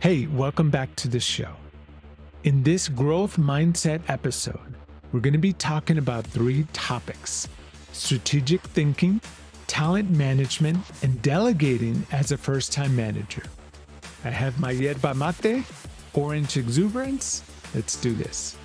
Hey, welcome back to the show. In this growth mindset episode, we're going to be talking about 3 topics: strategic thinking, talent management, and delegating as a first-time manager. I have my yerba mate, orange exuberance. Let's do this.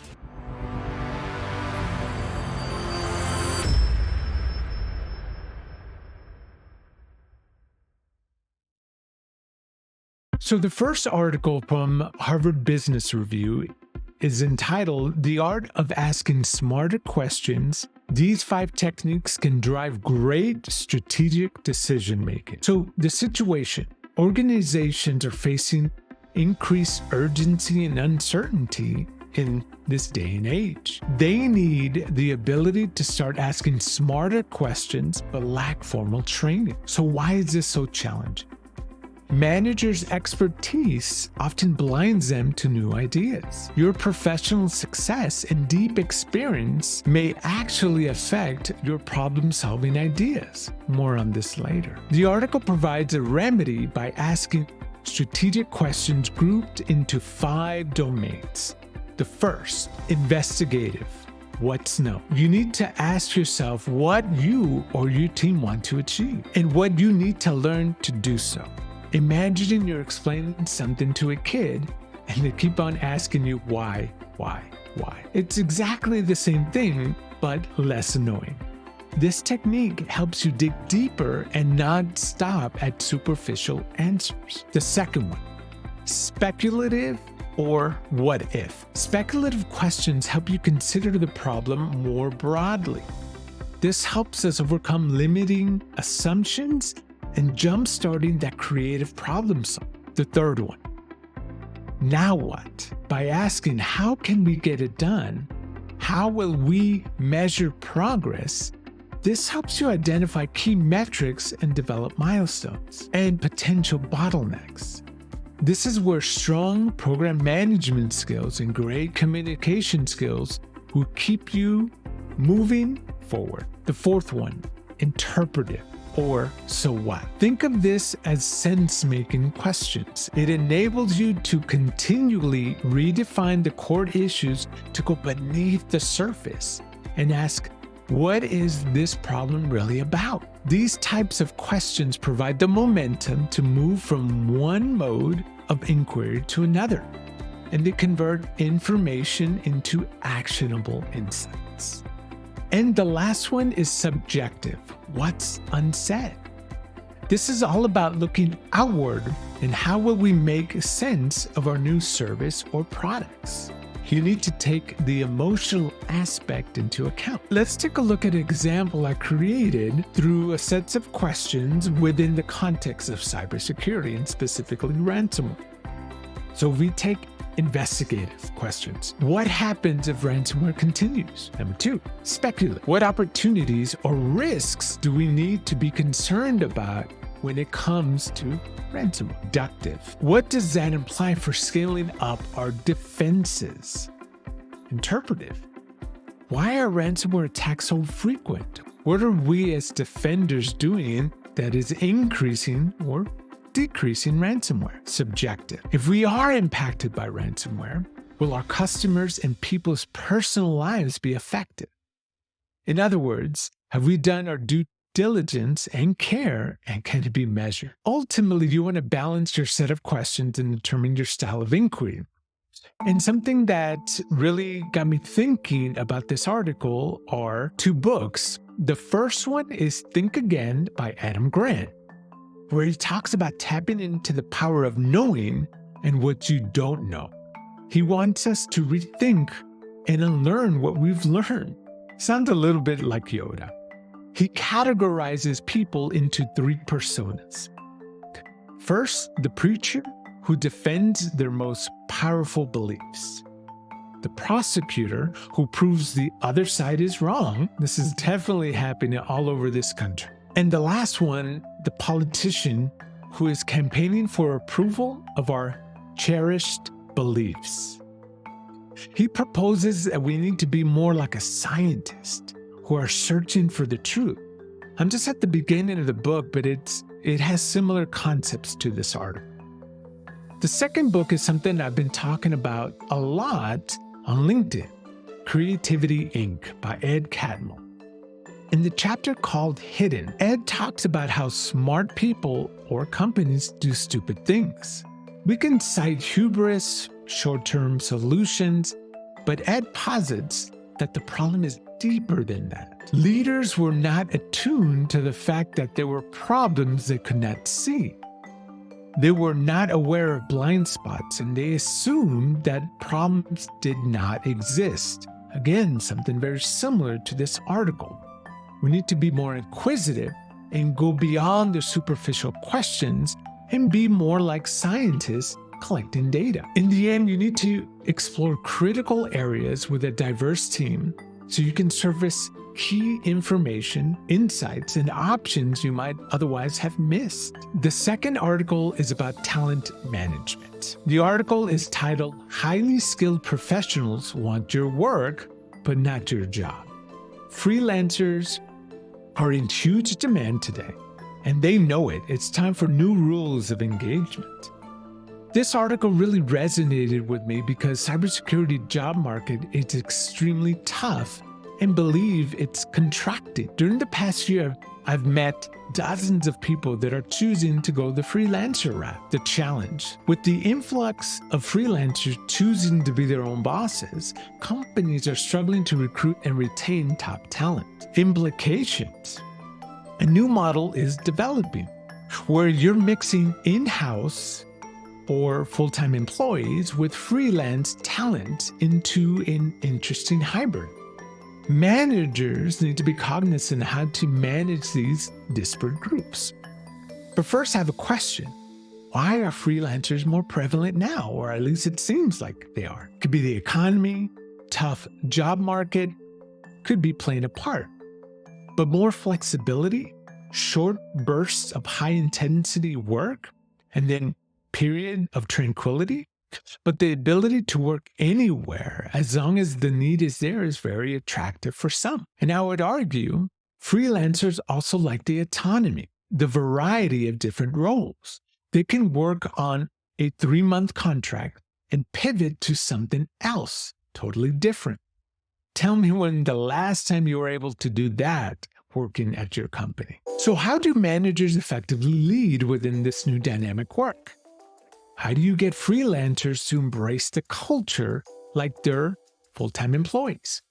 So the first article from Harvard Business Review is entitled, "The Art of Asking Smarter Questions. These 5 techniques can drive great strategic decision-making." So the situation: organizations are facing increased urgency and uncertainty in this day and age. They need the ability to start asking smarter questions but lack formal training. So why is this so challenging? Managers' expertise often blinds them to new ideas. Your professional success and deep experience may actually affect your problem-solving ideas. More on this later. The article provides a remedy by asking strategic questions grouped into 5 domains. The first, investigative. What's new? You need to ask yourself what you or your team want to achieve and what you need to learn to do so. Imagine you're explaining something to a kid and they keep on asking you why. It's exactly the same thing, but less annoying. This technique helps you dig deeper and not stop at superficial answers. The second one, speculative or what if. Speculative questions help you consider the problem more broadly. This helps us overcome limiting assumptions and jump-starting that creative problem solving. The third one, now what? By asking, how can we get it done? How will we measure progress? This helps you identify key metrics and develop milestones and potential bottlenecks. This is where strong program management skills and great communication skills will keep you moving forward. The fourth one, interpretive. Or so what? Think of this as sense-making questions. It enables you to continually redefine the core issues to go beneath the surface and ask, what is this problem really about? These types of questions provide the momentum to move from one mode of inquiry to another, and they convert information into actionable insights. And the last one is subjective. What's unsaid? This is all about looking outward and how will we make sense of our new service or products. You need to take the emotional aspect into account. Let's take a look at an example I created through a set of questions within the context of cybersecurity and specifically ransomware. So we take investigative questions. What happens if ransomware continues? Number 2, speculative. What opportunities or risks do we need to be concerned about when it comes to ransomware? Deductive. What does that imply for scaling up our defenses? Interpretive. Why are ransomware attacks so frequent? What are we as defenders doing that is increasing or decreasing ransomware? Subjective. If we are impacted by ransomware, will our customers and people's personal lives be affected? In other words, have we done our due diligence and care, and can it be measured? Ultimately, you want to balance your set of questions and determine your style of inquiry. And something that really got me thinking about this article are 2 books. The first one is Think Again by Adam Grant, where he talks about tapping into the power of knowing and what you don't know. He wants us to rethink and unlearn what we've learned. Sounds a little bit like Yoda. He categorizes people into 3 personas. First, the preacher who defends their most powerful beliefs. The prosecutor who proves the other side is wrong. This is definitely happening all over this country. And the last one, the politician who is campaigning for approval of our cherished beliefs. He proposes that we need to be more like a scientist who are searching for the truth. I'm just at the beginning of the book, but it has similar concepts to this article. The second book is something I've been talking about a lot on LinkedIn, Creativity Inc. by Ed Catmull. In the chapter called Hidden, Ed talks about how smart people or companies do stupid things. We can cite hubris, short-term solutions, but Ed posits that the problem is deeper than that. Leaders were not attuned to the fact that there were problems they could not see. They were not aware of blind spots, and they assumed that problems did not exist. Again, something very similar to this article. We need to be more inquisitive and go beyond the superficial questions and be more like scientists collecting data. In the end, you need to explore critical areas with a diverse team so you can surface key information, insights, and options you might otherwise have missed. The second article is about talent management. The article is titled, Highly Skilled Professionals Want Your Work, but Not Your Job. Freelancers are in huge demand today, and they know it. It's time for new rules of engagement. This article really resonated with me because cybersecurity job market is extremely tough and believe it's contracting. During the past year, I've met dozens of people that are choosing to go the freelancer route. The challenge, with the influx of freelancers choosing to be their own bosses, companies are struggling to recruit and retain top talent. Implications. A new model is developing where you're mixing in-house or full-time employees with freelance talent into an interesting hybrid. Managers need to be cognizant of how to manage these disparate groups. But first, I have a question. Why are freelancers more prevalent now, or at least it seems like they are? Could be the economy, tough job market, could be playing a part. But more flexibility, short bursts of high-intensity work, and then period of tranquility. But the ability to work anywhere, as long as the need is there, is very attractive for some. And I would argue freelancers also like the autonomy, the variety of different roles. They can work on a 3-month contract and pivot to something else, totally different. Tell me when the last time you were able to do that working at your company. So how do managers effectively lead within this new dynamic work? How do you get freelancers to embrace the culture like they're full-time employees?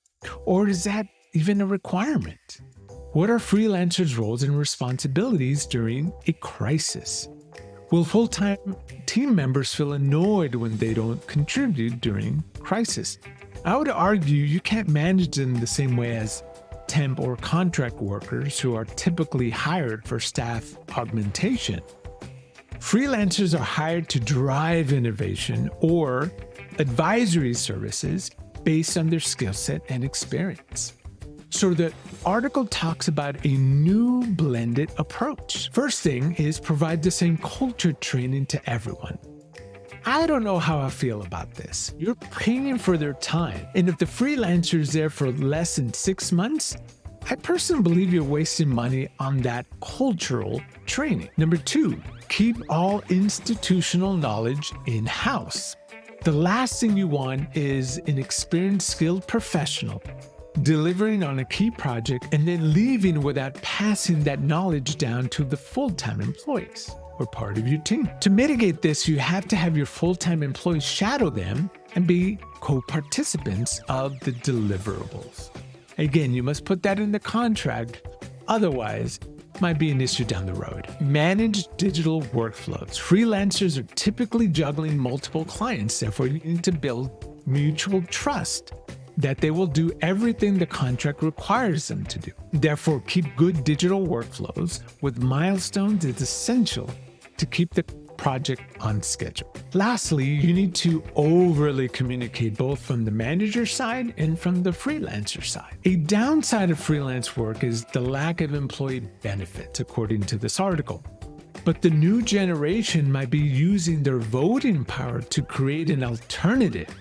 Or is that even a requirement? What are freelancers' roles and responsibilities during a crisis? Will full-time team members feel annoyed when they don't contribute during crisis? I would argue you can't manage them the same way as temp or contract workers who are typically hired for staff augmentation. Freelancers are hired to drive innovation or advisory services based on their skill set and experience. So the article talks about a new blended approach. First thing is provide the same culture training to everyone. I don't know how I feel about this. You're paying for their time, and if the freelancer is there for less than 6 months, I personally believe you're wasting money on that cultural training. Number 2, keep all institutional knowledge in-house. The last thing you want is an experienced, skilled professional delivering on a key project and then leaving without passing that knowledge down to the full-time employees or part of your team. To mitigate this, you have to have your full-time employees shadow them and be co-participants of the deliverables. Again, you must put that in the contract, otherwise might be an issue down the road. Manage digital workflows. Freelancers are typically juggling multiple clients, therefore you need to build mutual trust that they will do everything the contract requires them to do. Therefore, keep good digital workflows with milestones is essential to keep the project on schedule. Lastly, you need to overly communicate both from the manager side and from the freelancer side. A downside of freelance work is the lack of employee benefits, according to this article. But the new generation might be using their voting power to create an alternative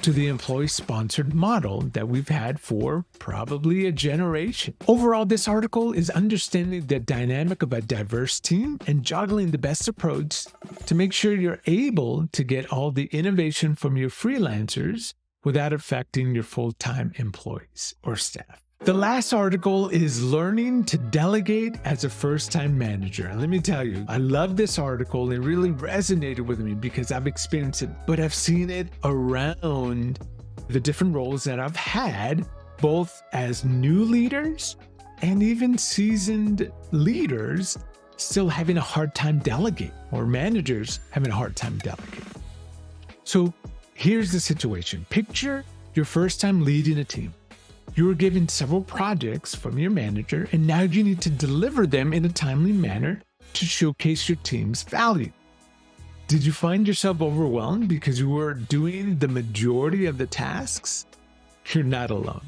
to the employee-sponsored model that we've had for probably a generation. Overall, this article is understanding the dynamic of a diverse team and juggling the best approach to make sure you're able to get all the innovation from your freelancers without affecting your full-time employees or staff. The last article is learning to delegate as a first-time manager. And let me tell you, I love this article. It really resonated with me because I've experienced it, but I've seen it around the different roles that I've had, both as new leaders and even seasoned leaders still having a hard time delegating, or managers having a hard time delegating. So here's the situation. Picture your first time leading a team. You were given several projects from your manager, and now you need to deliver them in a timely manner to showcase your team's value. Did you find yourself overwhelmed because you were doing the majority of the tasks? You're not alone.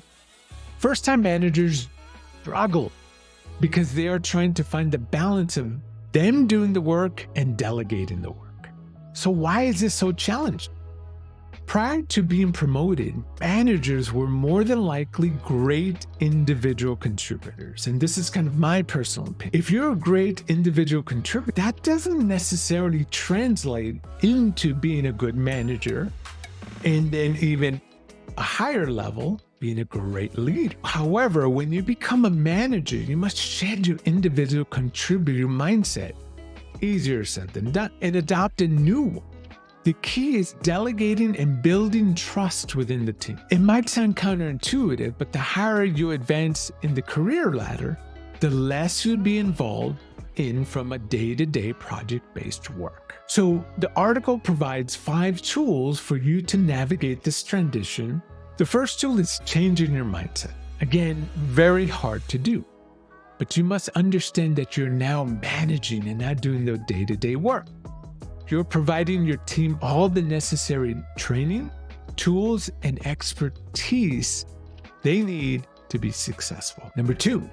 First-time managers struggle because they are trying to find the balance of them doing the work and delegating the work. So why is this so challenging? Prior to being promoted, managers were more than likely great individual contributors. And this is kind of my personal opinion. If you're a great individual contributor, that doesn't necessarily translate into being a good manager, and then even a higher level, being a great leader. However, when you become a manager, you must shed your individual contributor mindset. Easier said than done, and adopt a new one. The key is delegating and building trust within the team. It might sound counterintuitive, but the higher you advance in the career ladder, the less you'd be involved in from a day-to-day project-based work. So the article provides 5 tools for you to navigate this transition. The first tool is changing your mindset. Again, very hard to do, but you must understand that you're now managing and not doing the day-to-day work. You're providing your team all the necessary training, tools, and expertise they need to be successful. Number 2,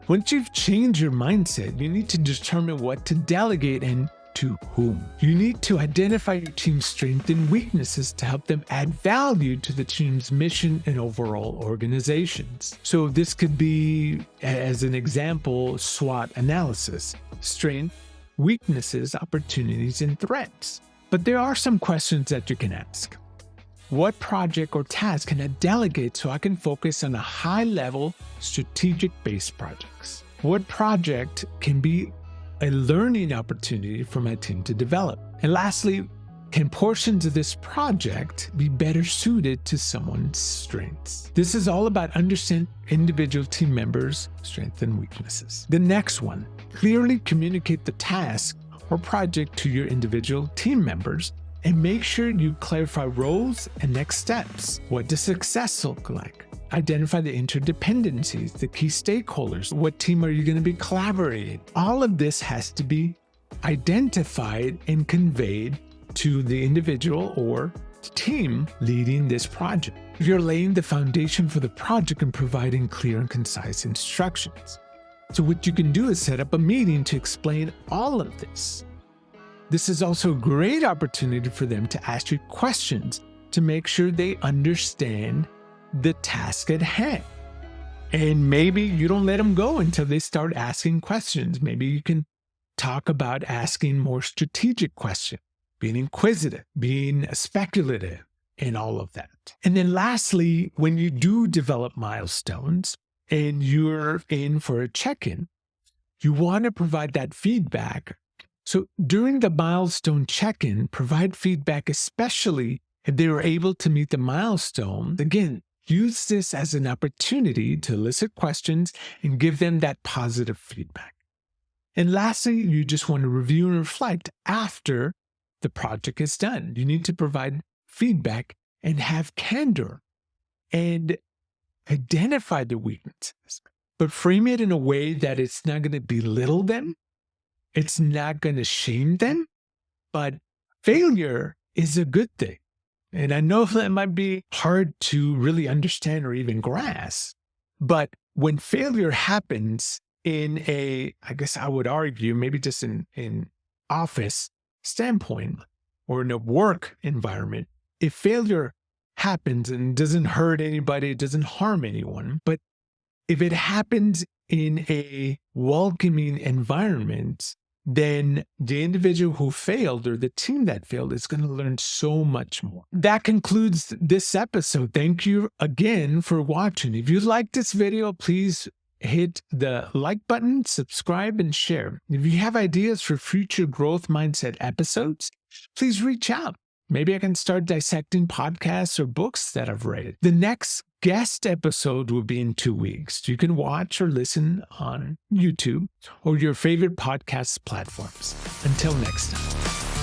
once you've changed your mindset, you need to determine what to delegate and to whom. You need to identify your team's strengths and weaknesses to help them add value to the team's mission and overall organizations. So this could be, as an example, SWOT analysis: strength, weaknesses, opportunities, and threats. But there are some questions that you can ask. What project or task can I delegate so I can focus on a high-level, strategic-based projects? What project can be a learning opportunity for my team to develop? And lastly, can portions of this project be better suited to someone's strengths? This is all about understanding individual team members' strengths and weaknesses. The next one, clearly communicate the task or project to your individual team members and make sure you clarify roles and next steps. What does success look like? Identify the interdependencies, the key stakeholders. What team are you going to be collaborating? All of this has to be identified and conveyed to the individual or team leading this project. You're laying the foundation for the project and providing clear and concise instructions. So what you can do is set up a meeting to explain all of this. This is also a great opportunity for them to ask you questions to make sure they understand the task at hand. And maybe you don't let them go until they start asking questions. Maybe you can talk about asking more strategic questions, being inquisitive, being speculative, and all of that. And then lastly, when you do develop milestones and you're in for a check-in, you want to provide that feedback. So during the milestone check-in, provide feedback, especially if they were able to meet the milestone. Again, use this as an opportunity to elicit questions and give them that positive feedback. And lastly, you just want to review and reflect after the project is done. You need to provide feedback and have candor and identify the weaknesses, but frame it in a way that it's not going to belittle them. It's not going to shame them, but failure is a good thing. And I know that might be hard to really understand or even grasp, but when failure happens in a, I guess I would argue, maybe just in office standpoint or in a work environment, if failure happens and doesn't hurt anybody, it doesn't harm anyone. But if it happens in a welcoming environment, then the individual who failed or the team that failed is going to learn so much more. That concludes this episode. Thank you again for watching. If you liked this video, please hit the like button, subscribe, and share. If you have ideas for future growth mindset episodes, please reach out. Maybe I can start dissecting podcasts or books that I've read. The next guest episode will be in 2 weeks. You can watch or listen on YouTube or your favorite podcast platforms. Until next time.